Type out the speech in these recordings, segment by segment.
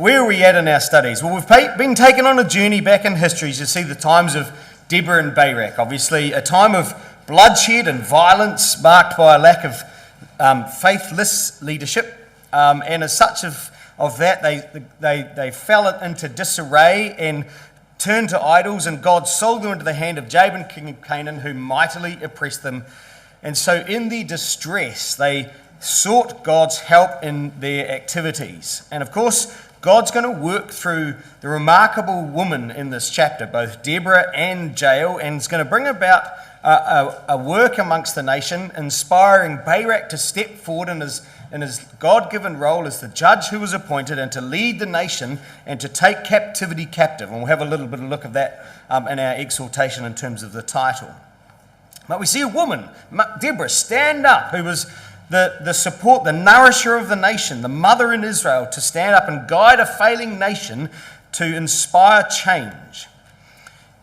where are we at in our studies? Well, we've been taken on a journey back in history to see the times of Deborah and Barak. Obviously, a time of bloodshed and violence marked by a lack of faithless leadership. And as such of that, they fell into disarray and turned to idols, and God sold them into the hand of Jabin, king of Canaan, who mightily oppressed them. And so in their distress, they sought God's help in their activities. And of course, God's going to work through the remarkable woman in this chapter, both Deborah and Jael, and is going to bring about a work amongst the nation, inspiring Barak to step forward in his God-given role as the judge who was appointed, and to lead the nation and to take captivity captive. And we'll have a little bit of a look at that in our exhortation in terms of the title. But we see a woman, Deborah, stand up, who was the support, the nourisher of the nation, the mother in Israel, to stand up and guide a failing nation to inspire change.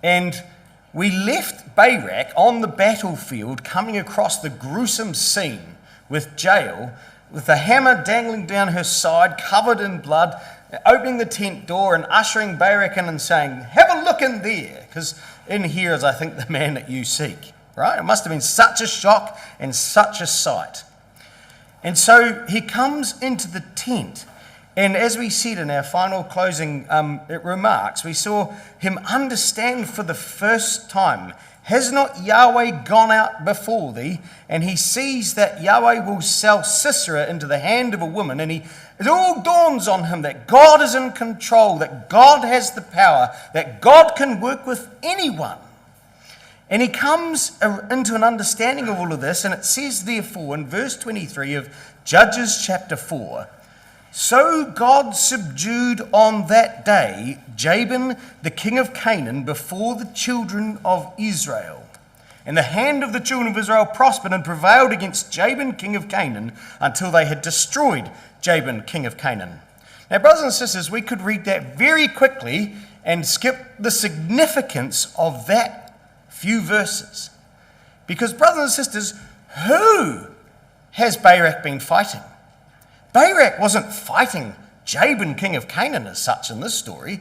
And we left Barak on the battlefield, coming across the gruesome scene with Jael, with the hammer dangling down her side, covered in blood, opening the tent door and ushering Barak in and saying, "Have a look in there, because in here is, I think, the man that you seek." Right? It must have been such a shock and such a sight. And so he comes into the tent, and as we said in our final closing remarks, we saw him understand for the first time, has not Yahweh gone out before thee? And he sees that Yahweh will sell Sisera into the hand of a woman, and it all dawns on him that God is in control, that God has the power, that God can work with anyone. And he comes into an understanding of all of this, and it says therefore in verse 23 of Judges chapter 4, "So God subdued on that day Jabin, the king of Canaan, before the children of Israel. And the hand of the children of Israel prospered and prevailed against Jabin, king of Canaan, until they had destroyed Jabin, king of Canaan." Now, brothers and sisters, we could read that very quickly and skip the significance of that few verses. Because, brothers and sisters, who has Barak been fighting? Barak wasn't fighting Jabin, king of Canaan, as such in this story.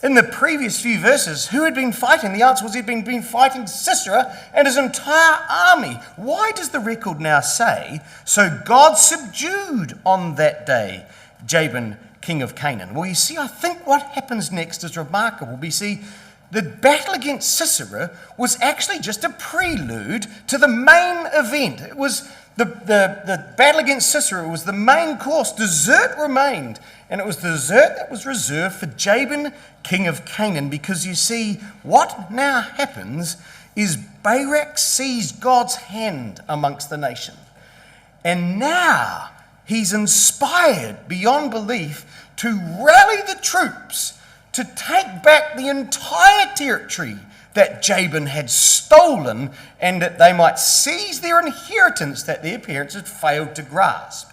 In the previous few verses, who had been fighting? The answer was he'd been fighting Sisera and his entire army. Why does the record now say, "So God subdued on that day Jabin, king of Canaan"? Well, you see, I think what happens next is remarkable. We see the battle against Sisera was actually just a prelude to the main event. It was the battle against Sisera was the main course. Dessert remained, and it was the dessert that was reserved for Jabin, king of Canaan, because you see, what now happens is Barak sees God's hand amongst the nation. And now he's inspired beyond belief to rally the troops to take back the entire territory that Jabin had stolen, and that they might seize their inheritance that their parents had failed to grasp.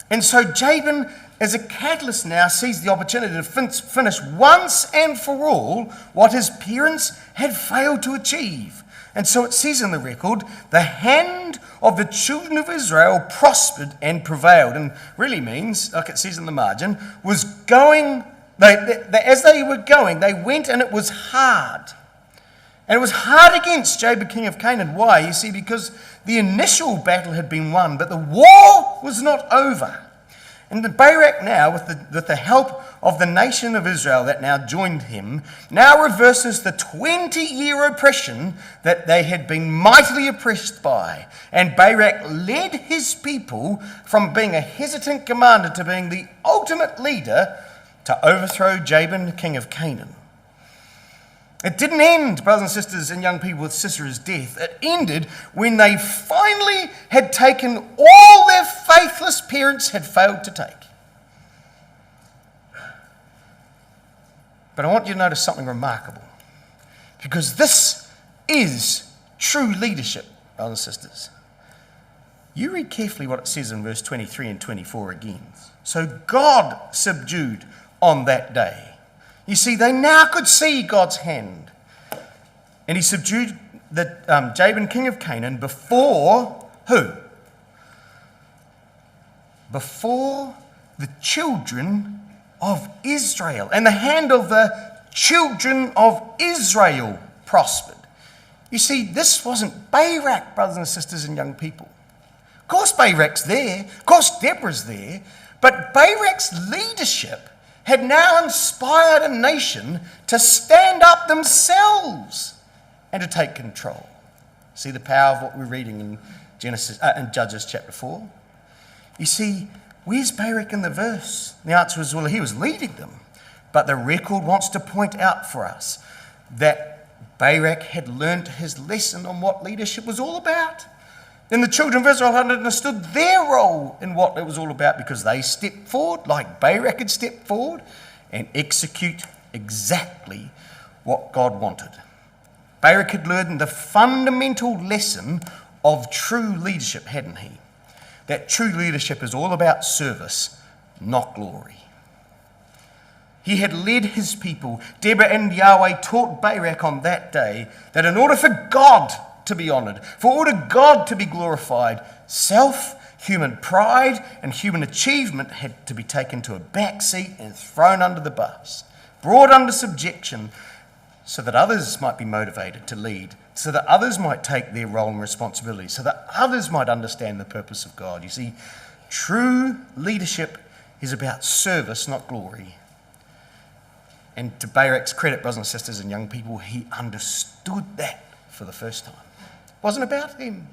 And so Jabin, as a catalyst now, sees the opportunity to finish once and for all what his parents had failed to achieve. And so it says in the record, the hand of the children of Israel prospered and prevailed, and really means, like it says in the margin, was going. As they were going, they went, and it was hard. And it was hard against Jabin, king of Canaan. Why? You see, because the initial battle had been won, but the war was not over. And the Barak now, with the help of the nation of Israel that now joined him, now reverses the 20-year oppression that they had been mightily oppressed by. And Barak led his people from being a hesitant commander to being the ultimate leader to overthrow Jabin, king of Canaan. It didn't end, brothers and sisters and young people, with Sisera's death. It ended when they finally had taken all their faithless parents had failed to take. But I want you to notice something remarkable, because this is true leadership, brothers and sisters. You read carefully what it says in verse 23 and 24 again. "So God subdued on that day." You see, they now could see God's hand. And he subdued the Jabin, king of Canaan, before who? Before the children of Israel, and the hand of the children of Israel prospered. You see, this wasn't Barak, brothers and sisters and young people. Of course Barak's there, of course Deborah's there, but Barak's leadership had now inspired a nation to stand up themselves and to take control. See the power of what we're reading in Judges chapter 4? You see, where's Barak in the verse? The answer is, well, he was leading them. But the record wants to point out for us that Barak had learnt his lesson on what leadership was all about. Then the children of Israel had understood their role in what it was all about, because they stepped forward, like Barak had stepped forward, and execute exactly what God wanted. Barak had learned the fundamental lesson of true leadership, hadn't he? That true leadership is all about service, not glory. He had led his people. Deborah and Yahweh taught Barak on that day that in order for God to be honoured, for order God to be glorified, self, human pride, and human achievement had to be taken to a back seat and thrown under the bus, brought under subjection, so that others might be motivated to lead, so that others might take their role and responsibility, so that others might understand the purpose of God. You see, true leadership is about service, not glory. And to Barak's credit, brothers and sisters and young people, he understood that for the first time. It wasn't about him.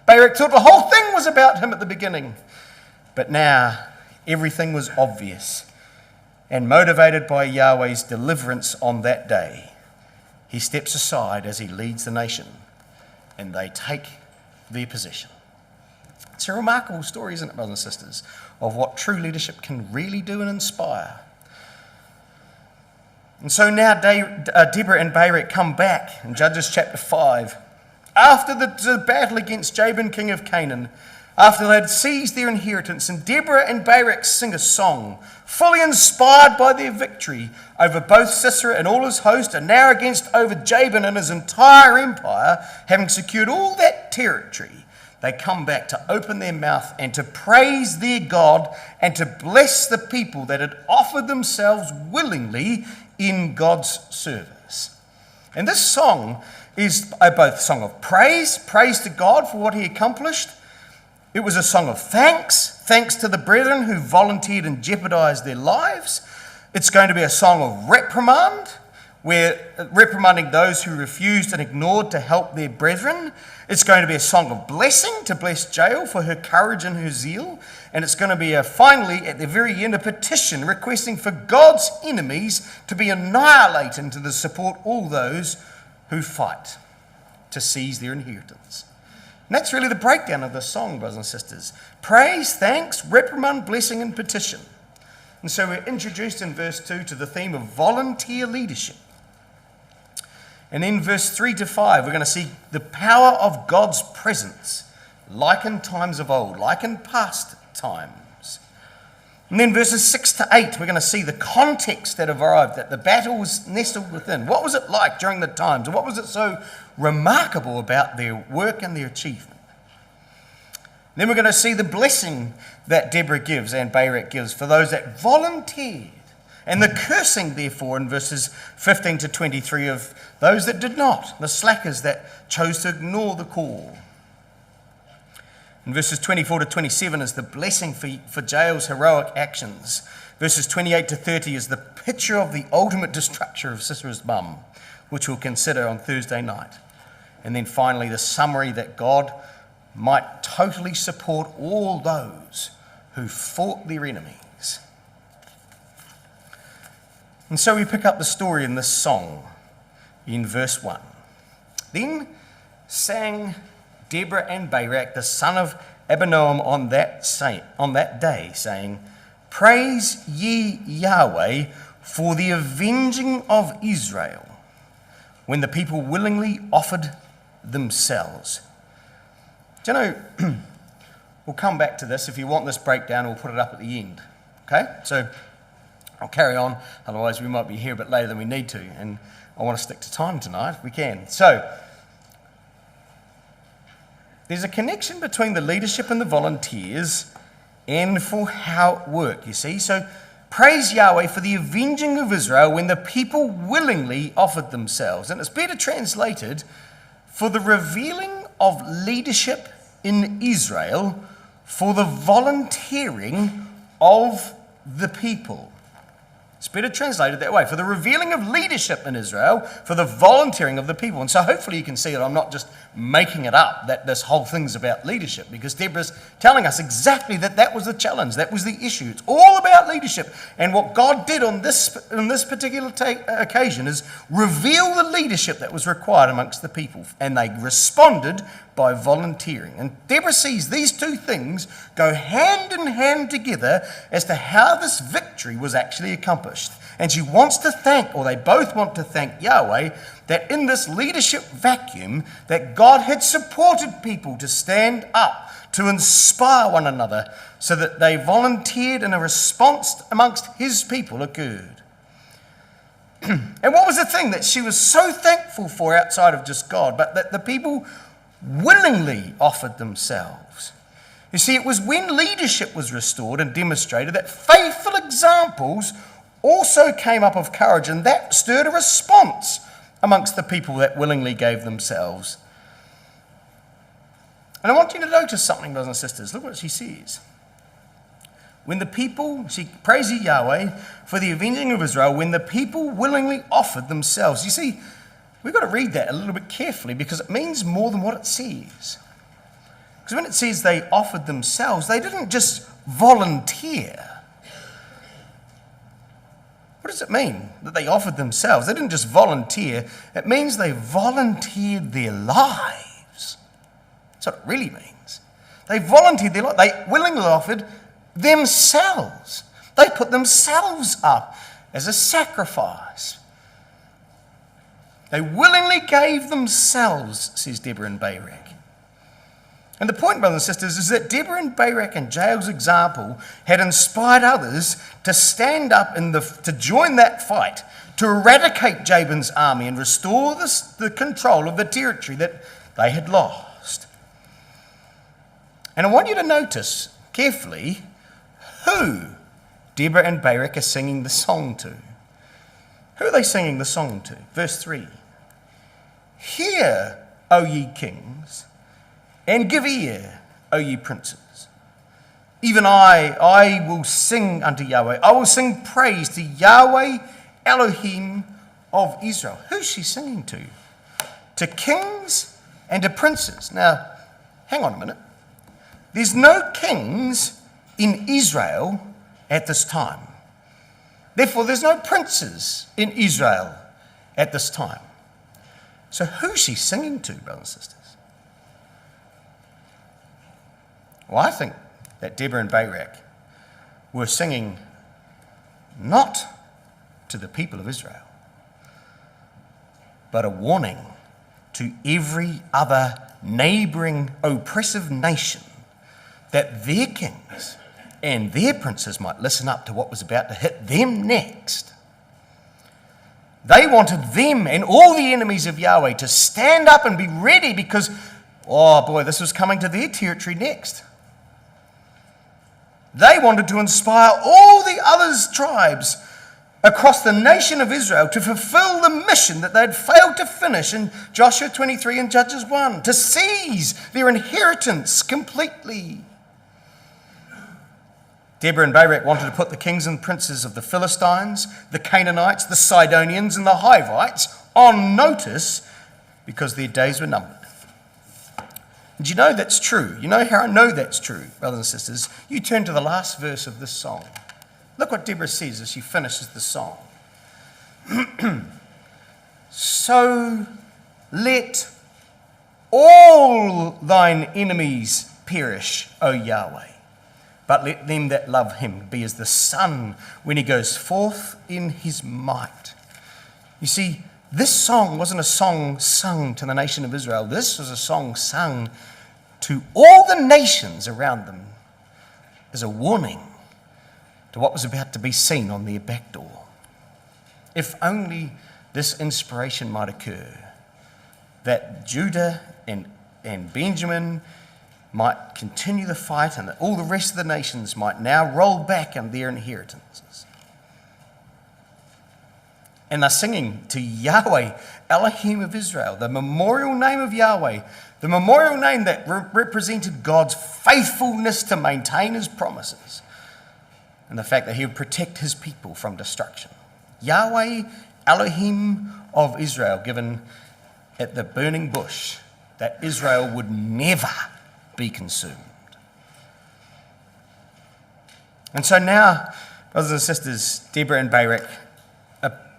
Barak thought the whole thing was about him at the beginning. But now everything was obvious. And motivated by Yahweh's deliverance on that day, he steps aside as he leads the nation, and they take their position. It's a remarkable story, isn't it, brothers and sisters, of what true leadership can really do and inspire. And so now Deborah and Barak come back in Judges chapter 5. After the battle against Jabin, king of Canaan, after they had seized their inheritance, and Deborah and Barak sing a song, fully inspired by their victory over both Sisera and all his host, and now over Jabin and his entire empire, having secured all that territory, they come back to open their mouth and to praise their God and to bless the people that had offered themselves willingly in God's service. And this song is both a song of praise to God for what he accomplished. It was a song of thanks to the brethren who volunteered and jeopardized their lives. It's going to be a song of reprimand, where reprimanding those who refused and ignored to help their brethren. It's going to be a song of blessing, to bless Jael for her courage and her zeal. And it's going to be finally, at the very end, a petition requesting for God's enemies to be annihilated and to support all those who fight to seize their inheritance. And that's really the breakdown of this song, brothers and sisters. Praise, thanks, reprimand, blessing, and petition. And so we're introduced in verse 2 to the theme of volunteer leadership. And in verse 3 to 5, we're going to see the power of God's presence, like in times of old, like in past times. And then verses 6 to 8, we're going to see the context that arrived, that the battle was nestled within. What was it like during the times? And what was it so remarkable about their work and their achievement? Then we're going to see the blessing that Deborah gives and Barak gives for those that volunteered, and the cursing, therefore, in verses 15 to 23 of those that did not, the slackers that chose to ignore the call. In verses 24 to 27 is the blessing for Jael's heroic actions. Verses 28 to 30 is the picture of the ultimate destruction of Sisera's mum, which we'll consider on Thursday night. And then finally, the summary that God might totally support all those who fought their enemies. And so we pick up the story in this song in verse 1. Then sang Deborah and Barak, the son of Abinoam, on that day, saying, Praise ye Yahweh for the avenging of Israel, when the people willingly offered themselves. Do you know, we'll come back to this. If you want this breakdown, we'll put it up at the end. Okay? So I'll carry on, otherwise we might be here a bit later than we need to, and I want to stick to time tonight if we can. So there's a connection between the leadership and the volunteers and for how it worked, you see. So praise Yahweh for the avenging of Israel when the people willingly offered themselves. And it's better translated, for the revealing of leadership in Israel, for the volunteering of the people. It's better translated that way. For the revealing of leadership in Israel, for the volunteering of the people. And so hopefully you can see that I'm not just making it up, that this whole thing's about leadership, because Deborah's telling us exactly that was the challenge, that was the issue. It's all about leadership. And what God did on this particular occasion is reveal the leadership that was required amongst the people. And they responded by volunteering. And Deborah sees these two things go hand in hand together as to how this victory was actually accomplished. And she wants to thank, or they both want to thank Yahweh, that in this leadership vacuum, that God had supported people to stand up, to inspire one another, so that they volunteered and a response amongst his people occurred. And what was the thing that she was so thankful for outside of just God, but that the people willingly offered themselves? You see, it was when leadership was restored and demonstrated that faithful examples also came up of courage, and that stirred a response amongst the people that willingly gave themselves. And I want you to notice something, brothers and sisters. Look what she says. When the people, she praised Yahweh for the avenging of Israel, when the people willingly offered themselves. You see, we've got to read that a little bit carefully, because it means more than what it says. Because when it says they offered themselves, they didn't just volunteer. What does it mean that they offered themselves? They didn't just volunteer. It means they volunteered their lives. That's what it really means. They volunteered their life. They willingly offered themselves. They put themselves up as a sacrifice. They willingly gave themselves, says Deborah and Barak. And the point, brothers and sisters, is that Deborah and Barak and Jael's example had inspired others to stand up to join that fight, to eradicate Jabin's army and restore the control of the territory that they had lost. And I want you to notice carefully who Deborah and Barak are singing the song to. Who are they singing the song to? Verse 3. Hear, O ye kings, and give ear, O ye princes. Even I will sing unto Yahweh. I will sing praise to Yahweh, Elohim of Israel. Who's she singing to? To kings and to princes. Now, hang on a minute. There's no kings in Israel at this time. Therefore, there's no princes in Israel at this time. So who's she singing to, brothers and sisters? Well, I think that Deborah and Barak were singing not to the people of Israel, but a warning to every other neighbouring oppressive nation that their kings and their princes might listen up to what was about to hit them next. They wanted them and all the enemies of Yahweh to stand up and be ready, because, oh boy, this was coming to their territory next. They wanted to inspire all the other tribes across the nation of Israel to fulfill the mission that they had failed to finish in Joshua 23 and Judges 1, to seize their inheritance completely. Deborah and Barak wanted to put the kings and princes of the Philistines, the Canaanites, the Sidonians, and the Hivites on notice, because their days were numbered. And you know that's true. You know how I know that's true, brothers and sisters? You turn to the last verse of this song. Look what Deborah says as she finishes the song. So let all thine enemies perish, O Yahweh, but let them that love him be as the sun when he goes forth in his might. You see, this song wasn't a song sung to the nation of Israel. This was a song sung to all the nations around them as a warning to what was about to be seen on their back door. If only this inspiration might occur, that Judah and Benjamin might continue the fight, and that all the rest of the nations might now roll back on their inheritances. And they're singing to Yahweh, Elohim of Israel, the memorial name of Yahweh, the memorial name that represented God's faithfulness to maintain his promises and the fact that he would protect his people from destruction. Yahweh, Elohim of Israel, given at the burning bush, that Israel would never be consumed. And so now, brothers and sisters, Deborah and Barak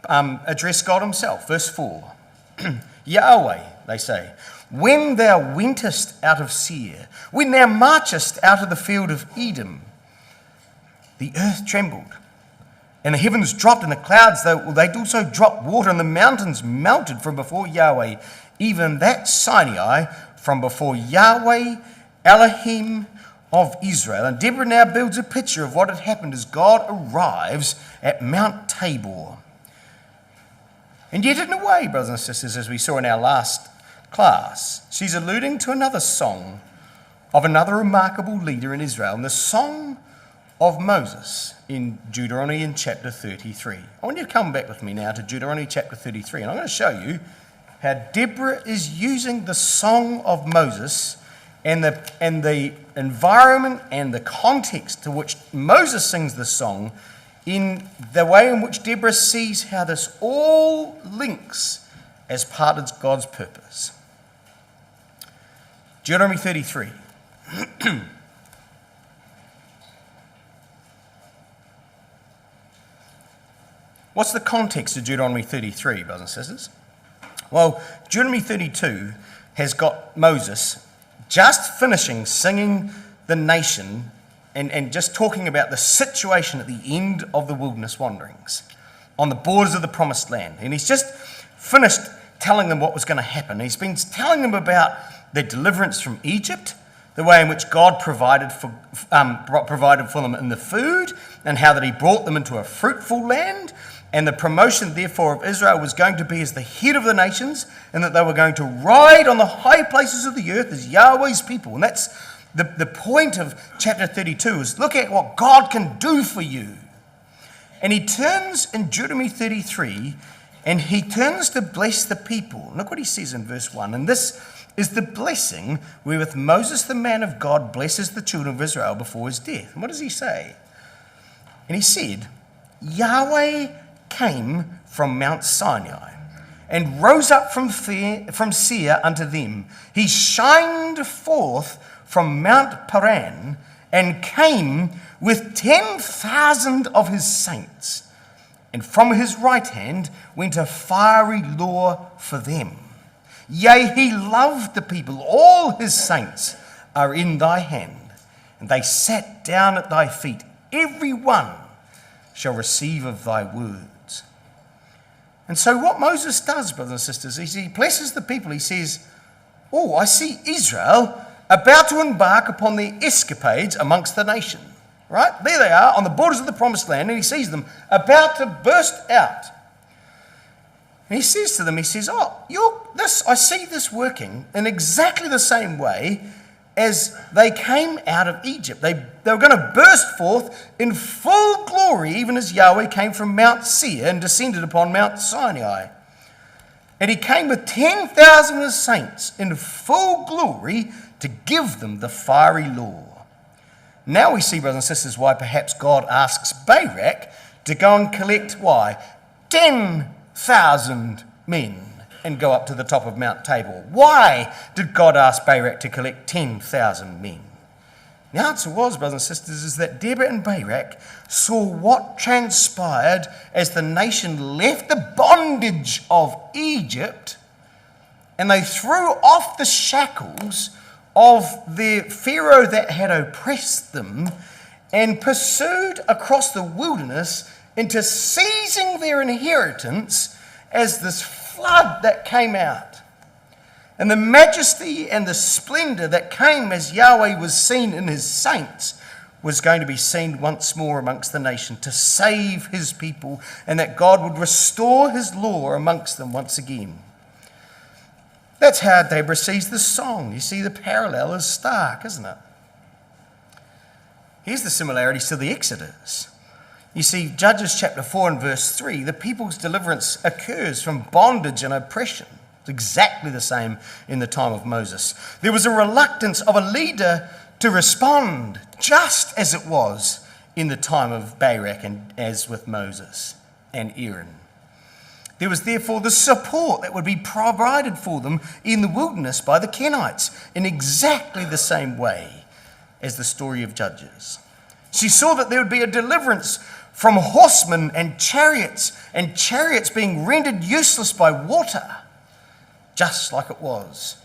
address God himself. Verse 4. Yahweh, they say, when thou wentest out of Seir, when thou marchest out of the field of Edom, the earth trembled, and the heavens dropped, and the clouds, they also dropped water, and the mountains melted from before Yahweh, even that Sinai from before Yahweh, Elohim of Israel. And Deborah now builds a picture of what had happened as God arrives at Mount Tabor. And yet, in a way, brothers and sisters, as we saw in our last class, she's alluding to another song of another remarkable leader in Israel, and the song of Moses in Deuteronomy in chapter 33. I want you to come back with me now to Deuteronomy chapter 33, and I'm going to show you how Deborah is using the song of Moses and the environment and the context to which Moses sings the song in the way in which Deborah sees how this all links as part of God's purpose. Deuteronomy 33. What's the context of Deuteronomy 33, brothers and sisters? Well, Deuteronomy 32 has got Moses just finishing singing the nation and just talking about the situation at the end of the wilderness wanderings on the borders of the promised land. And he's just finished telling them what was going to happen. He's been telling them about their deliverance from Egypt, the way in which God provided for them in the food, and how that he brought them into a fruitful land, and the promotion, therefore, of Israel was going to be as the head of the nations, and that they were going to ride on the high places of the earth as Yahweh's people. And that's the point of chapter 32, is look at what God can do for you. And he turns in Deuteronomy 33, and he turns to bless the people. Look what he says in verse 1. And this is the blessing wherewith Moses, the man of God, blesses the children of Israel before his death. And what does he say? And he said, Yahweh came from Mount Sinai and rose up from Seir unto them. He shined forth from Mount Paran and came with 10,000 of his saints. And from his right hand went a fiery law for them. Yea, he loved the people. All his saints are in thy hand. And they sat down at thy feet. Every one shall receive of thy words. And so what Moses does, brothers and sisters, is he blesses the people. He says, oh, I see Israel about to embark upon their escapades amongst the nation. Right? There they are on the borders of the promised land, and he sees them about to burst out. And he says to them, he says, I see this working in exactly the same way as they came out of Egypt. They were going to burst forth in full glory, even as Yahweh came from Mount Seir and descended upon Mount Sinai. And he came with 10,000 of his saints in full glory to give them the fiery law. Now we see, brothers and sisters, why perhaps God asks Barak to go and collect, 10,000 men and go up to the top of Mount Tabor. Why did God ask Barak to collect 10,000 men? The answer was, brothers and sisters, is that Deborah and Barak saw what transpired as the nation left the bondage of Egypt, and they threw off the shackles of the Pharaoh that had oppressed them and pursued across the wilderness into seizing their inheritance as this flood that came out. And the majesty and the splendor that came as Yahweh was seen in his saints was going to be seen once more amongst the nation to save his people, and that God would restore his law amongst them once again. That's how Deborah sees the song. You see, the parallel is stark, isn't it? Here's the similarities to the Exodus. You see, Judges chapter 4 and verse 3, the people's deliverance occurs from bondage and oppression. It's exactly the same in the time of Moses. There was a reluctance of a leader to respond, just as it was in the time of Barak and as with Moses and Aaron. There was therefore the support that would be provided for them in the wilderness by the Canaanites in exactly the same way as the story of Judges. She saw that there would be a deliverance from horsemen and chariots being rendered useless by water, just like it was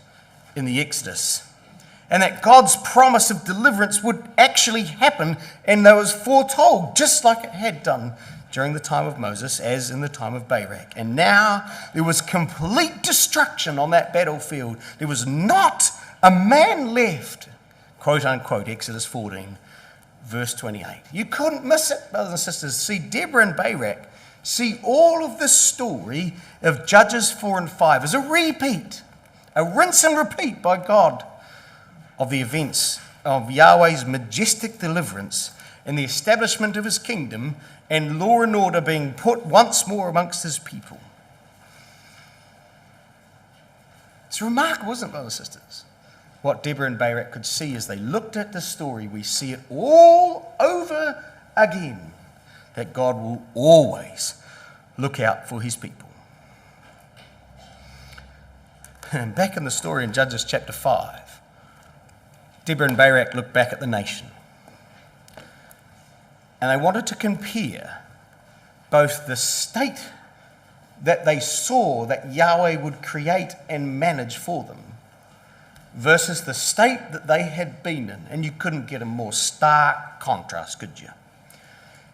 in the Exodus. And that God's promise of deliverance would actually happen, and that was foretold, just like it had done during the time of Moses, as in the time of Barak. And now there was complete destruction on that battlefield. There was not a man left, quote unquote, Exodus 14, verse 28. You couldn't miss it, brothers and sisters. See, Deborah and Barak see all of this story of Judges 4 and 5 as a repeat, a rinse and repeat by God of the events of Yahweh's majestic deliverance and the establishment of his kingdom and law and order being put once more amongst his people. It's remarkable, isn't it, brothers and sisters? What Deborah and Barak could see as they looked at the story. We see it all over again, that God will always look out for his people. And back in the story in Judges chapter 5, Deborah and Barak looked back at the nation. And they wanted to compare both the state that they saw that Yahweh would create and manage for them versus the state that they had been in. And you couldn't get a more stark contrast, could you?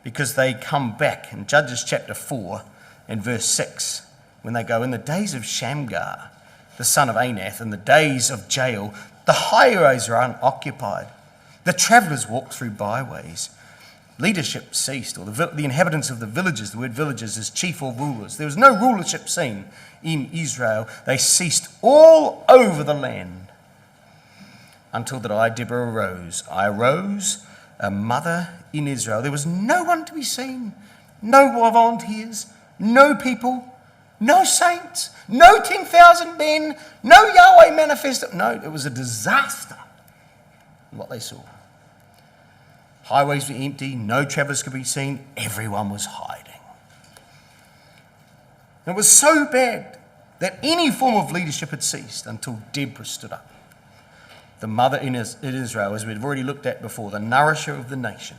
Because they come back in Judges chapter 4 and verse 6, when they go, in the days of Shamgar, the son of Anath, in the days of Jael, the highways are unoccupied. The travellers walk through byways. Leadership ceased, or the inhabitants of the villages, the word villages is chief or rulers. There was no rulership seen in Israel. They ceased all over the land until that I, Deborah, arose. I arose, a mother in Israel. There was no one to be seen, no volunteers, no people, no saints, no 10,000 men, no Yahweh manifesto. No, it was a disaster what they saw. Highways were empty, no travellers could be seen, everyone was hiding. And it was so bad that any form of leadership had ceased until Deborah stood up. The mother in Israel, as we've already looked at before, the nourisher of the nation.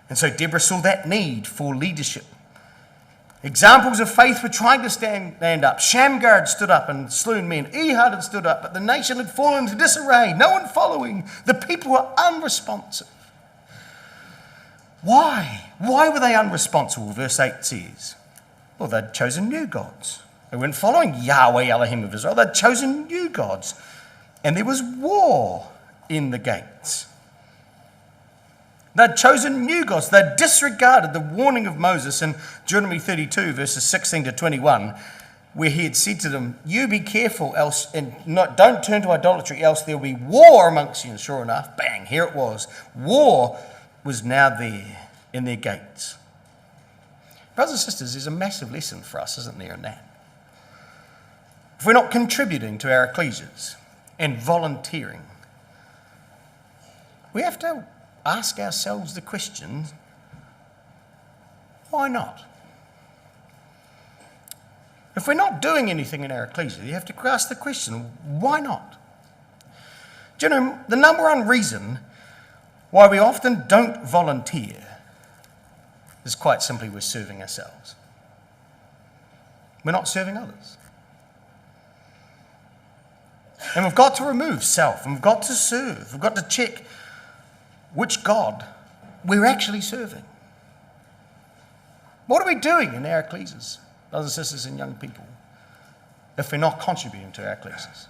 And so Deborah saw that need for leadership. Examples of faith were trying to stand up. Shamgar had stood up and slewn men. Ehud had stood up, but the nation had fallen into disarray. No one following. The people were unresponsive. Why? Why were they unresponsible? Verse 8 says, well, they'd chosen new gods. They weren't following Yahweh Elohim of Israel. They'd chosen new gods. And there was war in the gates. They'd chosen new gods. They'd disregarded the warning of Moses in Deuteronomy 32, verses 16 to 21, where he had said to them, you be careful, else, and don't turn to idolatry, else there will be war amongst you. And sure enough, bang, here it was. War was now there in their gates. Brothers and sisters, there's a massive lesson for us, isn't there, in that? If we're not contributing to our ecclesias and volunteering, we have to ask ourselves the question, why not? If we're not doing anything in our ecclesia, you have to ask the question, why not? Do you know, the number one reason why we often don't volunteer is quite simply we're serving ourselves. We're not serving others. And we've got to remove self, and we've got to serve. We've got to check which God we're actually serving. What are we doing in our ecclesias, brothers and sisters and young people, if we're not contributing to our ecclesias?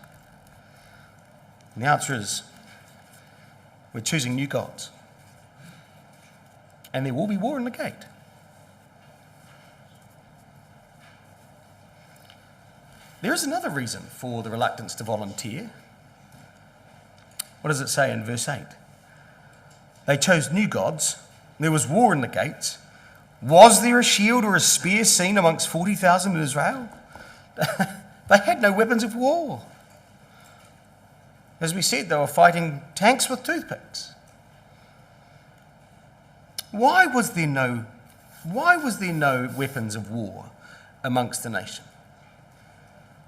And the answer is, we're choosing new gods. And there will be war in the gate. There is another reason for the reluctance to volunteer. What does it say in verse 8? They chose new gods. There was war in the gates. Was there a shield or a spear seen amongst 40,000 in Israel? They had no weapons of war. As we said, they were fighting tanks with toothpicks. Why was there no weapons of war amongst the nation?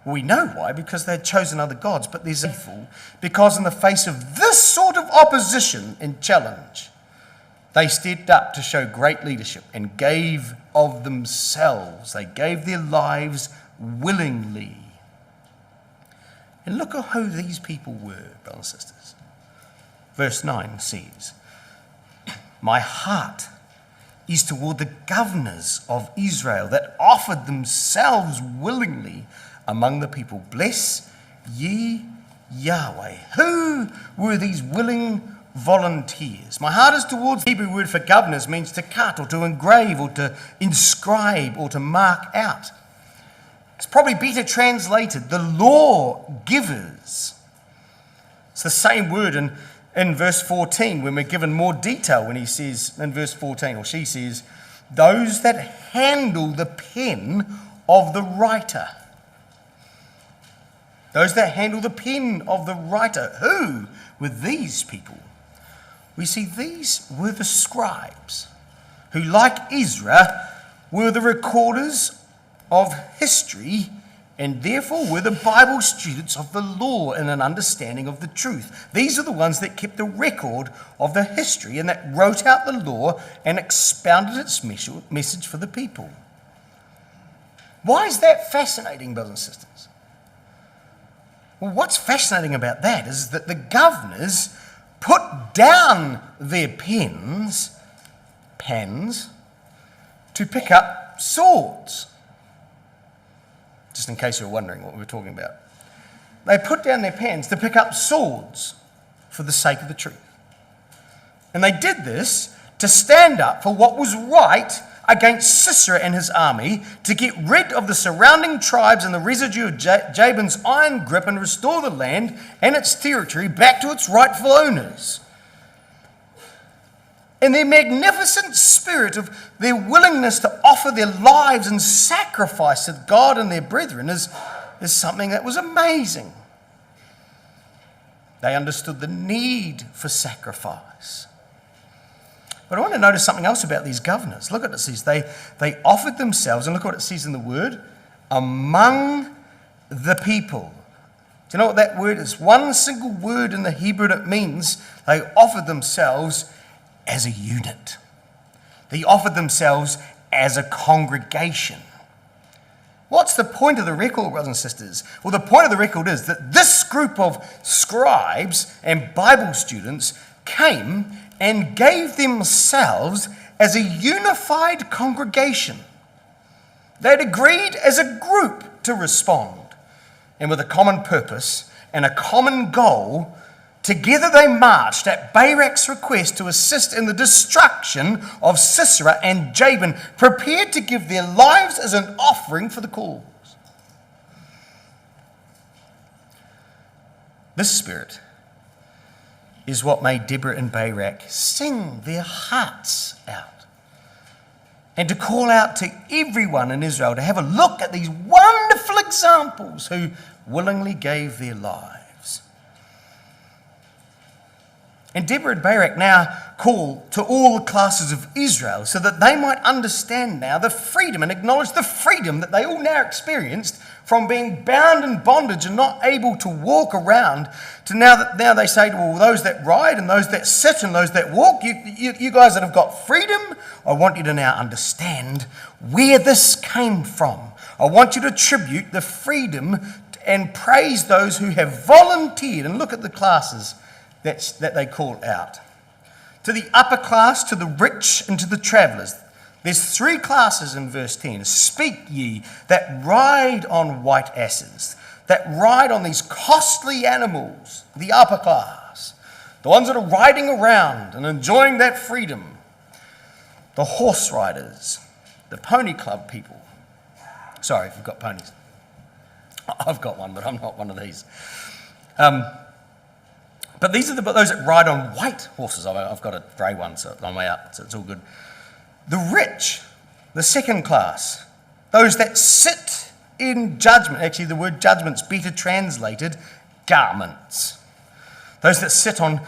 We know why, because they had chosen other gods, but there's evil, because in the face of this sort of opposition and challenge, they stepped up to show great leadership and gave of themselves. They gave their lives willingly. And look at who these people were, brothers and sisters. Verse 9 says, "My heart is toward the governors of Israel that offered themselves willingly among the people. Bless ye Yahweh." Who were these willing volunteers? My heart is towards. The Hebrew word for governors means to cut or to engrave or to inscribe or to mark out. It's probably better translated, the law givers. It's the same word in verse 14 when we're given more detail, when he says in verse 14, or she says, those that handle the pen of the writer. Those that handle the pen of the writer. Who were these people? We see these were the scribes who, like Ezra, were the recorders of history and therefore were the Bible students of the law and an understanding of the truth. These are the ones that kept the record of the history and that wrote out the law and expounded its message for the people. Why is that fascinating, brothers and sisters? Well, what's fascinating about that is that the governors put down their pens to pick up swords. Just in case you were wondering what we were talking about. They put down their pens to pick up swords for the sake of the truth. And they did this to stand up for what was right against Sisera and his army, to get rid of the surrounding tribes and the residue of Jabin's iron grip and restore the land and its territory back to its rightful owners. And their magnificent spirit of their willingness to offer their lives and sacrifice to God and their brethren is something that was amazing. They understood the need for sacrifice. But I want to notice something else about these governors. Look at what it says. They offered themselves, and look what it says in the word, among the people. Do you know what that word is? One single word in the Hebrew that means they offered themselves as a unit. They offered themselves as a congregation. What's the point of the record, brothers and sisters? Well, the point of the record is that this group of scribes and Bible students came and gave themselves as a unified congregation. They'd agreed as a group to respond, and with a common purpose and a common goal, together they marched at Barak's request to assist in the destruction of Sisera and Jabin, prepared to give their lives as an offering for the cause. This spirit is what made Deborah and Barak sing their hearts out and to call out to everyone in Israel to have a look at these wonderful examples who willingly gave their lives. And Deborah and Barak now call to all the classes of Israel so that they might understand now the freedom and acknowledge the freedom that they all now experienced from being bound in bondage and not able to walk around, to now they say, well, those that ride and those that sit and those that walk, you guys that have got freedom, I want you to now understand where this came from. I want you to attribute the freedom and praise those who have volunteered. And look at the classes that they call out. To the upper class, to the rich, and to the travellers. There's three classes in verse 10. Speak ye that ride on white asses, that ride on these costly animals, the upper class, the ones that are riding around and enjoying that freedom, the horse riders, the pony club people. Sorry if you've got ponies. I've got one, but I'm not one of these. But these are those that ride on white horses. I've got a grey one, so on my way up, so it's all good. The rich, The second class, those that sit in judgment. Actually, the word judgment's better translated garments. Those that sit on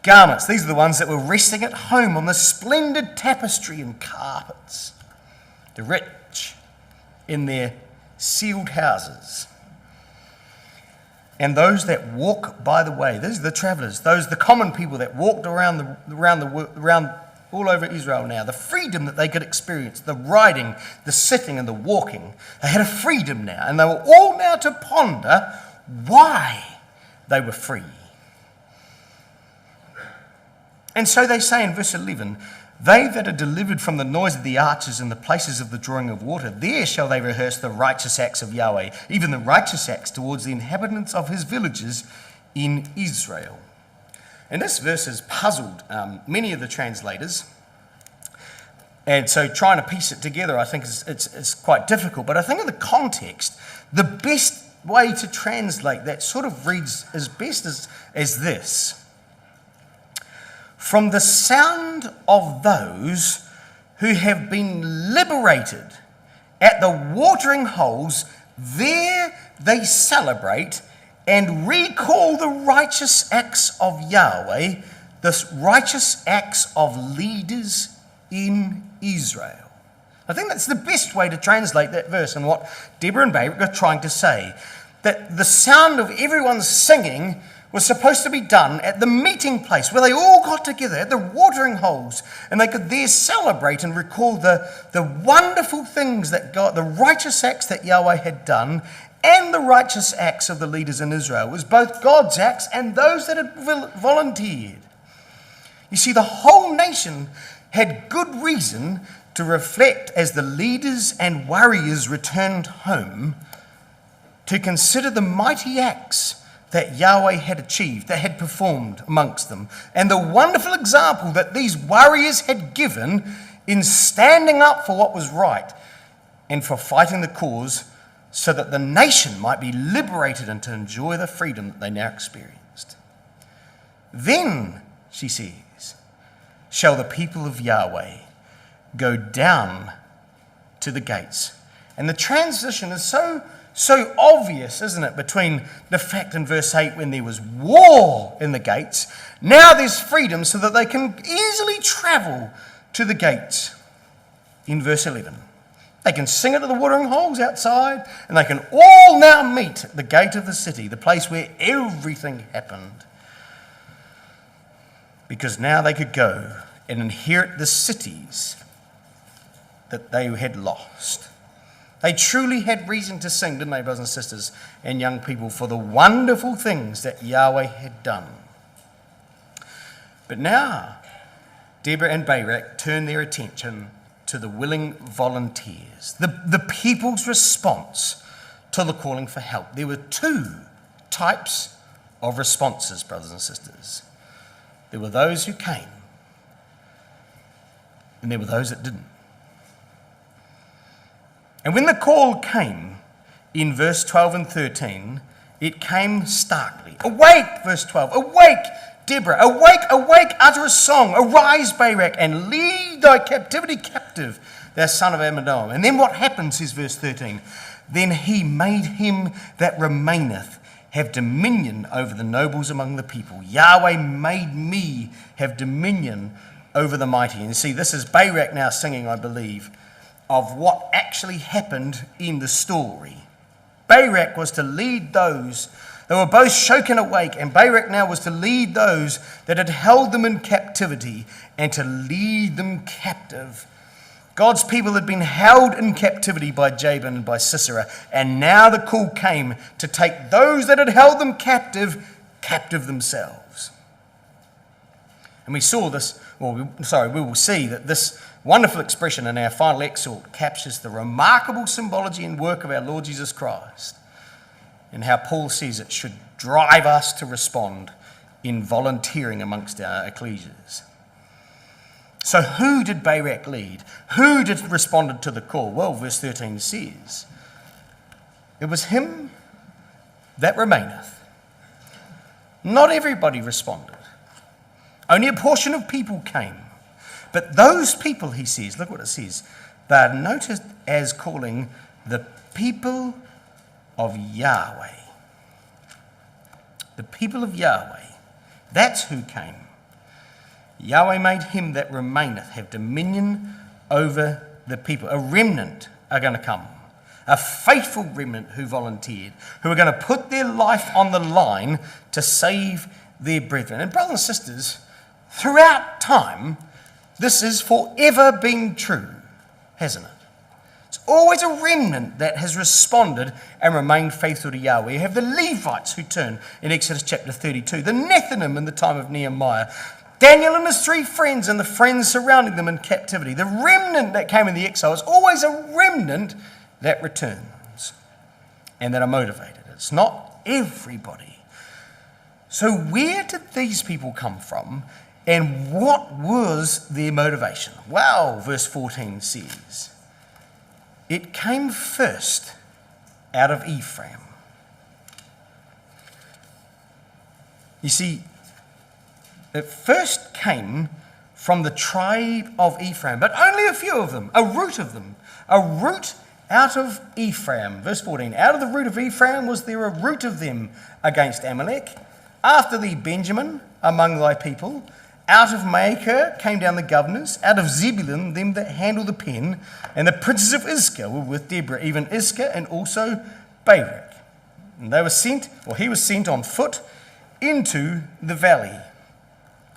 garments. These are the ones that were resting at home on the splendid tapestry and carpets. The rich in their sealed houses. And those that walk by the way. These are the travellers. The common people that walked around all over Israel now. The freedom that they could experience. The riding, the sitting and the walking. They had a freedom now. And they were all now to ponder why they were free. And so they say in verse 11, they that are delivered from the noise of the archers and the places of the drawing of water, there shall they rehearse the righteous acts of Yahweh, even the righteous acts towards the inhabitants of his villages in Israel. And this verse has puzzled many of the translators. And so trying to piece it together, I think it's quite difficult. But I think in the context, the best way to translate that sort of reads as best as this. From the sound of those who have been liberated at the watering holes, there they celebrate and recall the righteous acts of Yahweh, the righteous acts of leaders in Israel. I think that's the best way to translate that verse and what Deborah and Barak are trying to say. That the sound of everyone singing was supposed to be done at the meeting place where they all got together at the watering holes, and they could there celebrate and recall the wonderful things that God, the righteous acts that Yahweh had done, and the righteous acts of the leaders in Israel. It was both God's acts and those that had volunteered. You see, the whole nation had good reason to reflect as the leaders and warriors returned home, to consider the mighty acts that Yahweh had achieved, that had performed amongst them, and the wonderful example that these warriors had given in standing up for what was right and for fighting the cause so that the nation might be liberated and to enjoy the freedom that they now experienced. Then, she says, shall the people of Yahweh go down to the gates. And the transition is so obvious, isn't it, between the fact in verse 8 when there was war in the gates, now there's freedom so that they can easily travel to the gates in verse 11. They can sing it at the watering holes outside, and they can all now meet at the gate of the city, the place where everything happened. Because now they could go and inherit the cities that they had lost. They truly had reason to sing, didn't they, brothers and sisters and young people, for the wonderful things that Yahweh had done. But now, Deborah and Barak turn their attention to the willing volunteers, the people's response to the calling for help. There were two types of responses, brothers and sisters. There were those who came, and there were those that didn't. And when the call came in verse 12 and 13, it came starkly. Awake, verse 12, awake, Deborah, awake, awake, utter a song. Arise, Barak, and lead thy captivity captive, thou son of Amminadab. And then what happens is verse 13. Then he made him that remaineth have dominion over the nobles among the people. Yahweh made me have dominion over the mighty. And see, this is Barak now singing, I believe, of what actually happened in the story. Barak was to lead those. They were both shaken awake, and Barak now was to lead those that had held them in captivity and to lead them captive. God's people had been held in captivity by Jabin and by Sisera, and now the call came to take those that had held them captive themselves. And we saw this, we will see that this wonderful expression in our final exhort captures the remarkable symbology and work of our Lord Jesus Christ, and how Paul says it should drive us to respond in volunteering amongst our ecclesias. So who did Barak lead? Who did responded to the call? Well, verse 13 says, it was him that remaineth. Not everybody responded. Only a portion of people came. But those people, he says, look what it says, They are noted as calling the people of Yahweh. The people of Yahweh. That's who came. Yahweh made him that remaineth have dominion over the people. A remnant are going to come. A faithful remnant who volunteered, who are going to put their life on the line to save their brethren. And brothers and sisters, throughout time, this has forever been true, hasn't it? It's always a remnant that has responded and remained faithful to Yahweh. You have the Levites who turn in Exodus chapter 32, the Nethinim in the time of Nehemiah, Daniel and his 3 friends and the friends surrounding them in captivity. The remnant that came in the exile is always a remnant that returns and that are motivated. It's not everybody. So where did these people come from and what was their motivation? Well, verse 14 says, it came first out of Ephraim. You see, it first came from the tribe of Ephraim, but only a few of them, a root of them, a root out of Ephraim. Verse 14, out of the root of Ephraim was there a root of them against Amalek. After thee, Benjamin, among thy people. Out of Maachah came down the governors. Out of Zebulun, them that handle the pen. And the princes of Iscah were with Deborah, even Iscah and also Barak. And they were sent, or he was sent on foot into the valley.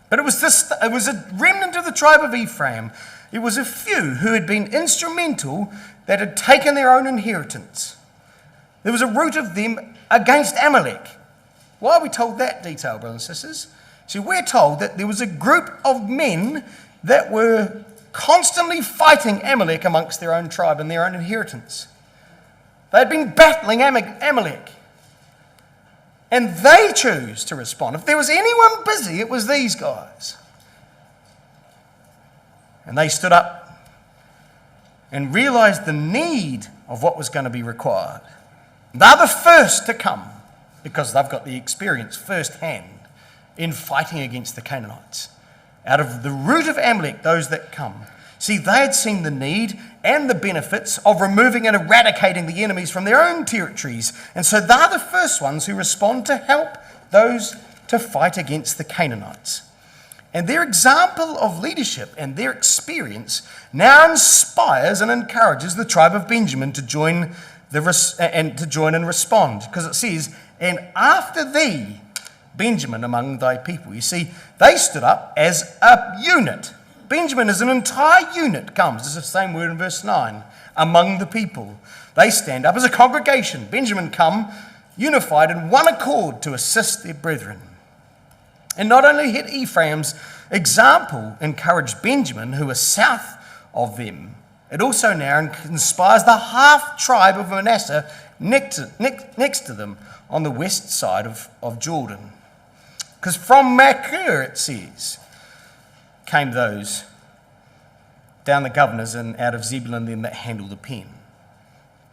But it was a remnant of the tribe of Ephraim. It was a few who had been instrumental that had taken their own inheritance. There was a root of them against Amalek. Why are we told that detail, brothers and sisters? See, we're told that there was a group of men that were constantly fighting Amalek amongst their own tribe and their own inheritance. They had been battling Amalek. And they chose to respond. If there was anyone busy, it was these guys. And they stood up and realized the need of what was going to be required. They're the first to come because they've got the experience firsthand in fighting against the Canaanites. Out of the root of Amalek, those that come. See, they had seen the need and the benefits of removing and eradicating the enemies from their own territories. And so they're the first ones who respond to help those to fight against the Canaanites. And their example of leadership and their experience now inspires and encourages the tribe of Benjamin to join and respond. Because it says, and after thee, Benjamin among thy people. You see, they stood up as a unit. Benjamin as an entire unit comes. This is the same word in verse 9. Among the people. They stand up as a congregation. Benjamin come unified in one accord to assist their brethren. And not only had Ephraim's example encouraged Benjamin, who was south of them, it also now inspires the half tribe of Manasseh next to them on the west side of Jordan. Because from Maachah, it says, came those down the governors and out of Zebulun them that handle the pen.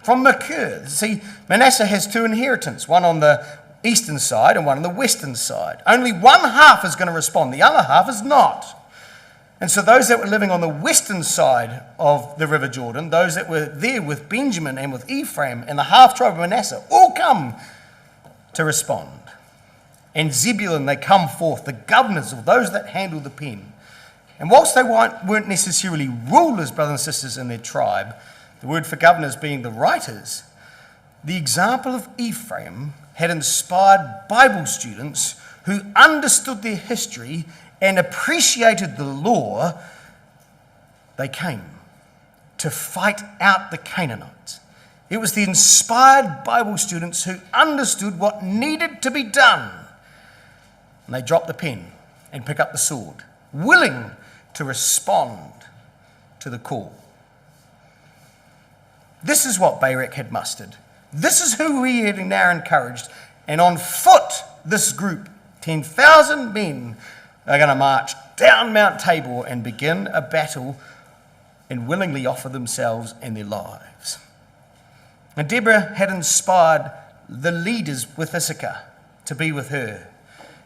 From Maachah, see, Manasseh has 2 inheritance, one on the eastern side and one on the western side. Only one half is going to respond, the other half is not. And so those that were living on the western side of the River Jordan, those that were there with Benjamin and with Ephraim and the half tribe of Manasseh, all come to respond. And Zebulun, they come forth, the governors of those that handle the pen. And whilst they weren't necessarily rulers, brothers and sisters, in their tribe, the word for governors being the writers, the example of Ephraim had inspired Bible students who understood their history and appreciated the law. They came to fight out the Canaanites. It was the inspired Bible students who understood what needed to be done. And they drop the pen and pick up the sword, willing to respond to the call. This is what Barak had mustered. This is who he had now encouraged. And on foot, this group, 10,000 men, are going to march down Mount Tabor and begin a battle and willingly offer themselves and their lives. And Deborah had inspired the leaders with Issachar to be with her.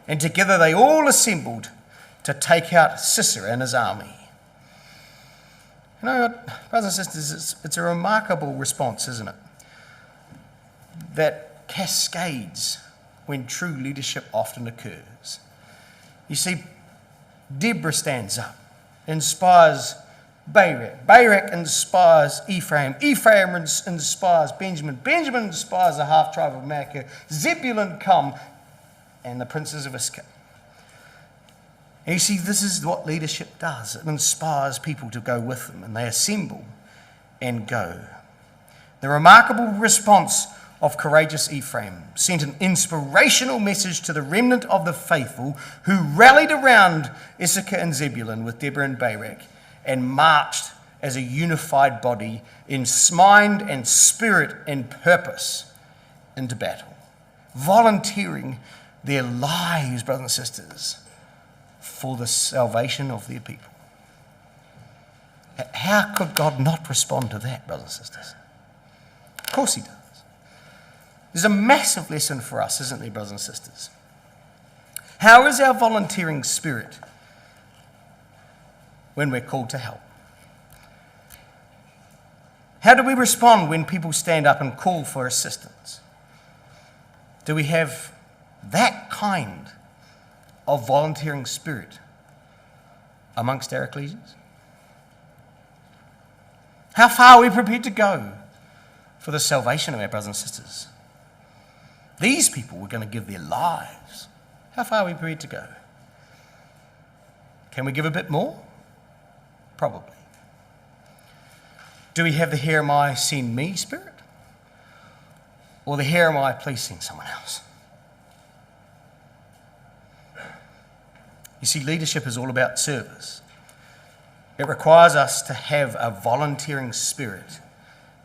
And together they all assembled to take out Sisera and his army. You know what, brothers and sisters, it's a remarkable response, isn't it? That cascades when true leadership often occurs. You see, Deborah stands up, inspires Barak. Barak inspires Ephraim. Ephraim inspires Benjamin. Benjamin inspires the half-tribe of Machir. Zebulun come, and the princes of Issachar. And you see, this is what leadership does. It inspires people to go with them, and they assemble and go. The remarkable response of courageous Ephraim sent an inspirational message to the remnant of the faithful who rallied around Issachar and Zebulun with Deborah and Barak and marched as a unified body in mind and spirit and purpose into battle, volunteering their lives, brothers and sisters, for the salvation of their people. How could God not respond to that, brothers and sisters? Of course he does. There's a massive lesson for us, isn't there, brothers and sisters? How is our volunteering spirit when we're called to help? How do we respond when people stand up and call for assistance? Do we have that kind of volunteering spirit amongst our ecclesias? How far are we prepared to go for the salvation of our brothers and sisters? These people were going to give their lives. How far are we prepared to go? Can we give a bit more? Probably. Do we have the here am I, send me spirit? Or the here am I, please send someone else? You see, leadership is all about service. It requires us to have a volunteering spirit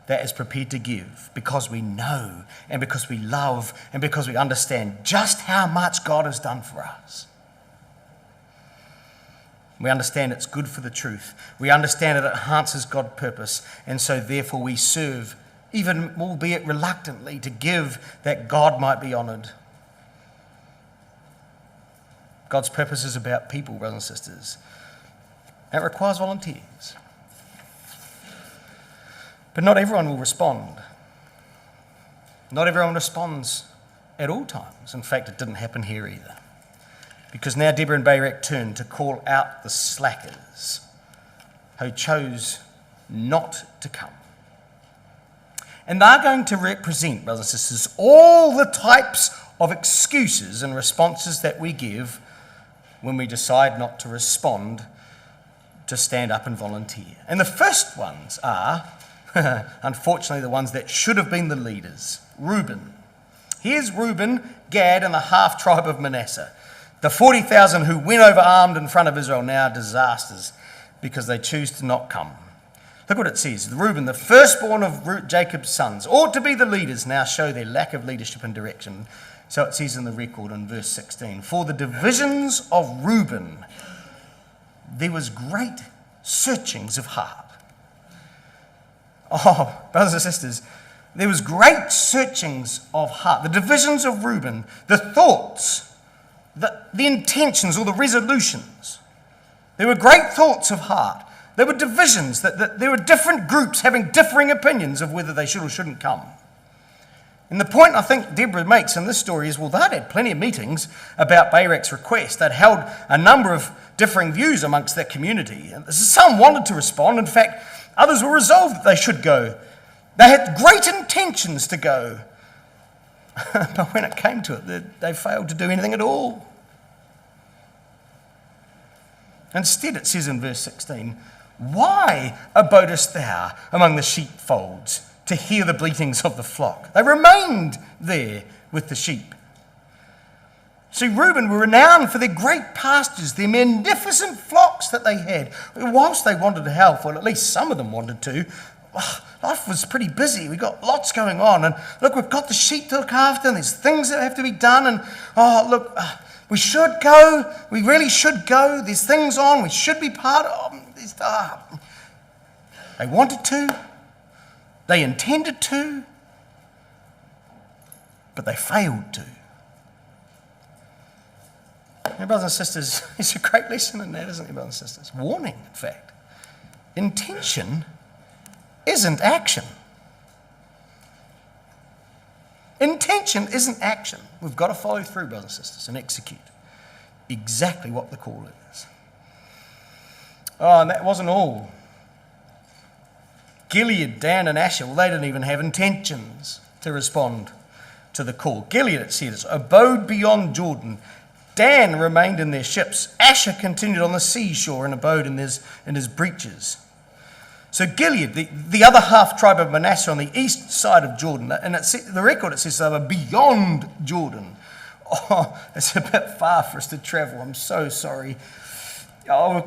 that is prepared to give because we know and because we love and because we understand just how much God has done for us. We understand it's good for the truth. We understand it enhances God's purpose, and so therefore we serve, even albeit reluctantly, to give that God might be honoured. God's purpose is about people, brothers and sisters. It requires volunteers. But not everyone will respond. Not everyone responds at all times. In fact, it didn't happen here either. Because now Deborah and Barak turned to call out the slackers who chose not to come. And they're going to represent, brothers and sisters, all the types of excuses and responses that we give when we decide not to respond, to stand up and volunteer. And the first ones are, unfortunately, the ones that should have been the leaders. Reuben. Here's Reuben, Gad, and the half-tribe of Manasseh. The 40,000 who went over armed in front of Israel now are disasters because they choose to not come. Look what it says. Reuben, the firstborn of Jacob's sons, ought to be the leaders, now show their lack of leadership and direction. So it says in the record in verse 16, for the divisions of Reuben, there was great searchings of heart. Oh, brothers and sisters, there was great searchings of heart. The divisions of Reuben, the thoughts, the intentions or the resolutions. There were great thoughts of heart. There were divisions, that there were different groups having differing opinions of whether they should or shouldn't come. And the point I think Deborah makes in this story is, well, they'd had plenty of meetings about Barak's request. They'd held a number of differing views amongst that community. And some wanted to respond. In fact, others were resolved that they should go. They had great intentions to go. But when it came to it, they failed to do anything at all. Instead, it says in verse 16, why abodest thou among the sheepfolds to hear the bleatings of the flock? They remained there with the sheep. See, Reuben were renowned for their great pastures, their magnificent flocks that they had. Whilst they wanted to help, well, at least some of them wanted to, life was pretty busy. We got lots going on. And look, we've got the sheep to look after, and there's things that have to be done. And look, we should go. We really should go. There's things on. We should be part of. They wanted to. They intended to. But they failed to. And brothers and sisters, it's a great lesson in that, isn't it, brothers and sisters? Warning, in fact. intention isn't action. Intention isn't action. We've got to follow through, brothers and sisters, and execute exactly what the call is. Oh, and that wasn't all. Gilead, Dan, and Asher, well, they didn't even have intentions to respond to the call. Gilead, it says, abode beyond Jordan. Dan remained in their ships. Asher continued on the seashore and abode in his breaches. So Gilead, the other half tribe of Manasseh on the east side of Jordan, and the record it says they were beyond Jordan. Oh, it's a bit far for us to travel. I'm so sorry. Oh,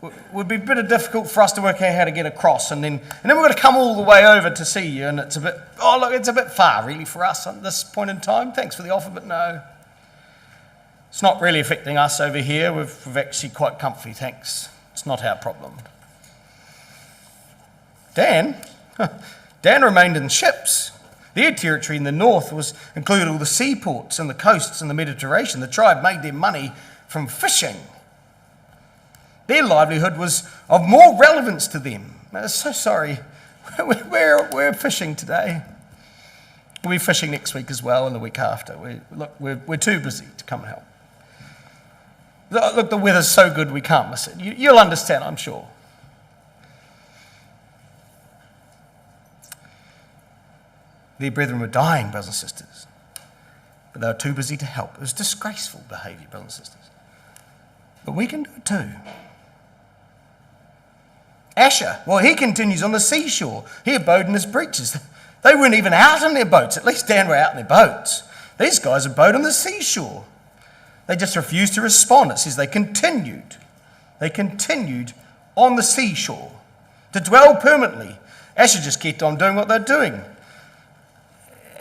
it would be a bit difficult for us to work out how to get across, and then we've got to come all the way over to see you, and it's a bit far really for us at this point in time. Thanks for the offer, but no. It's not really affecting us over here. We're actually quite comfy, thanks. It's not our problem. Dan remained in ships. Their territory in the north included all the seaports and the coasts and the Mediterranean. The tribe made their money from fishing. Their livelihood was of more relevance to them. I'm so sorry. We're fishing today. We'll be fishing next week as well and the week after. We're too busy to come and help. Look, the weather's so good we can't miss it. You'll understand, I'm sure. Their brethren were dying, brothers and sisters, but they were too busy to help. It was disgraceful behaviour, brothers and sisters. But we can do it too. Asher, well, he continues on the seashore. He abode in his breaches. They weren't even out in their boats. At least Dan were out in their boats. These guys abode on the seashore. They just refused to respond. It says they continued. They continued on the seashore to dwell permanently. Asher just kept on doing what they're doing.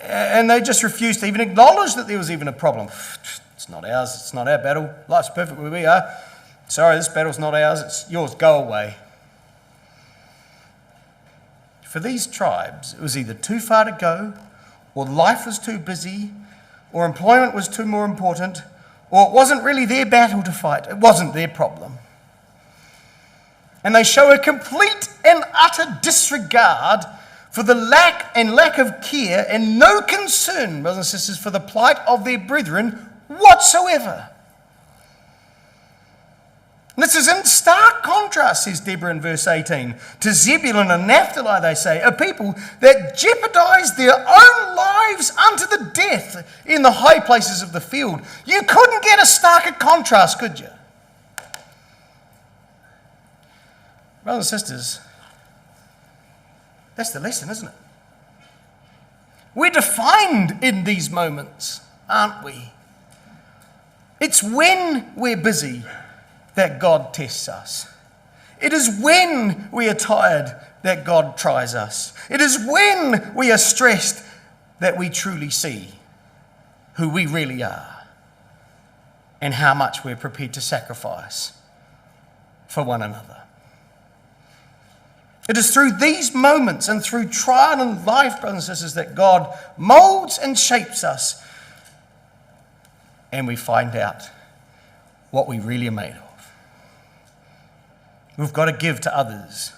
And they just refused to even acknowledge that there was even a problem. It's not ours. It's not our battle. Life's perfect where we are. Sorry, this battle's not ours. It's yours. Go away. For these tribes, it was either too far to go, or life was too busy, or employment was too more important, or it wasn't really their battle to fight. It wasn't their problem. And they show a complete and utter disregard for the lack of care and no concern, brothers and sisters, for the plight of their brethren whatsoever. And this is in stark contrast, says Deborah in verse 18, to Zebulun and Naphtali, they say, a people that jeopardized their own lives unto the death in the high places of the field. You couldn't get a starker contrast, could you? Brothers and sisters, that's the lesson, isn't it? We're defined in these moments, aren't we? It's when we're busy that God tests us. It is when we are tired that God tries us. It is when we are stressed that we truly see who we really are and how much we're prepared to sacrifice for one another. It is through these moments and through trial in life, brothers and sisters, that God molds and shapes us, and we find out what we really are made of. We've got to give to others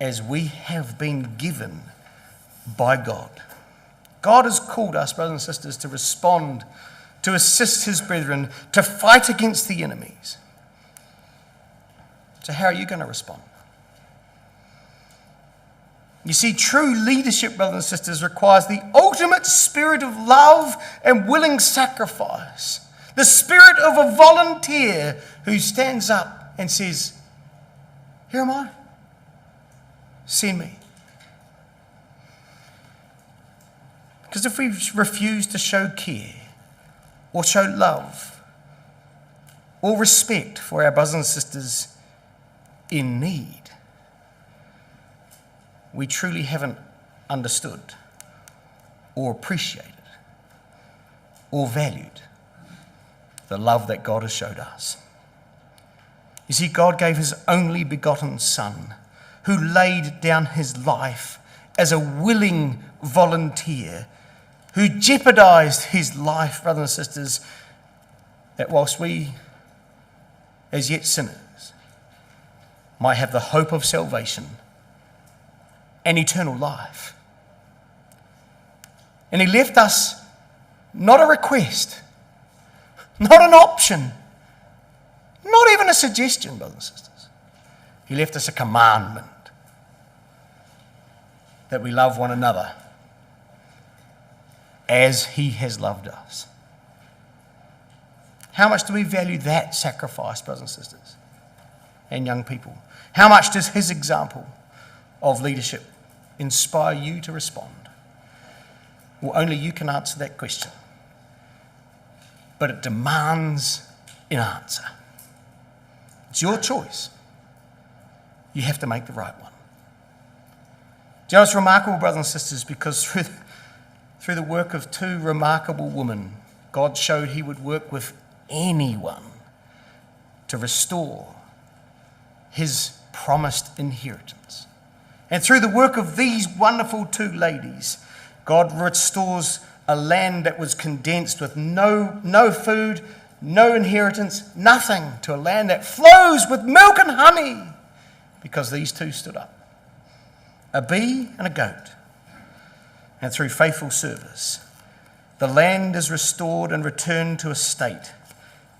as we have been given by God. God has called us, brothers and sisters, to respond, to assist his brethren, to fight against the enemies. So how are you going to respond? You see, true leadership, brothers and sisters, requires the ultimate spirit of love and willing sacrifice. The spirit of a volunteer who stands up and says, here am I. Send me. Because if we refuse to show care or show love or respect for our brothers and sisters in need, we truly haven't understood or appreciated or valued the love that God has showed us. You see, God gave his only begotten Son, who laid down his life as a willing volunteer, who jeopardized his life, brothers and sisters, that whilst we, as yet sinners, might have the hope of salvation and eternal life. And he left us not a request, not an option, not even a suggestion, brothers and sisters. He left us a commandment that we love one another as he has loved us. How much do we value that sacrifice, brothers and sisters, and young people? How much does his example of leadership inspire you to respond? Well, only you can answer that question. But it demands an answer. It's your choice. You have to make the right one. Do you know it's remarkable, brothers and sisters, because through the work of two remarkable women, God showed he would work with anyone to restore his promised inheritance. And through the work of these wonderful two ladies, God restores a land that was condensed with no food, no inheritance, nothing, to a land that flows with milk and honey, because these two stood up. A bee and a goat. And through faithful service, the land is restored and returned to a state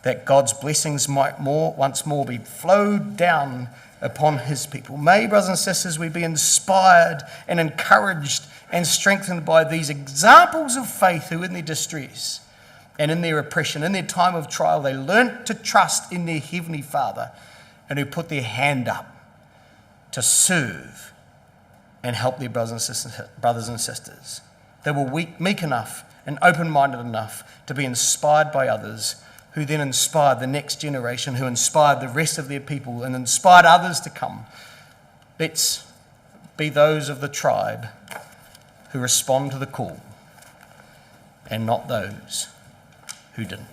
that God's blessings might once more be flowed down upon his people. May, brothers and sisters, we be inspired and encouraged and strengthened by these examples of faith who in their distress and in their oppression, in their time of trial, they learnt to trust in their Heavenly Father and who put their hand up to serve and help their brothers and sisters. They were meek enough and open-minded enough to be inspired by others, who then inspired the next generation, who inspired the rest of their people and inspired others to come. Let's be those of the tribe who respond to the call and not those who didn't.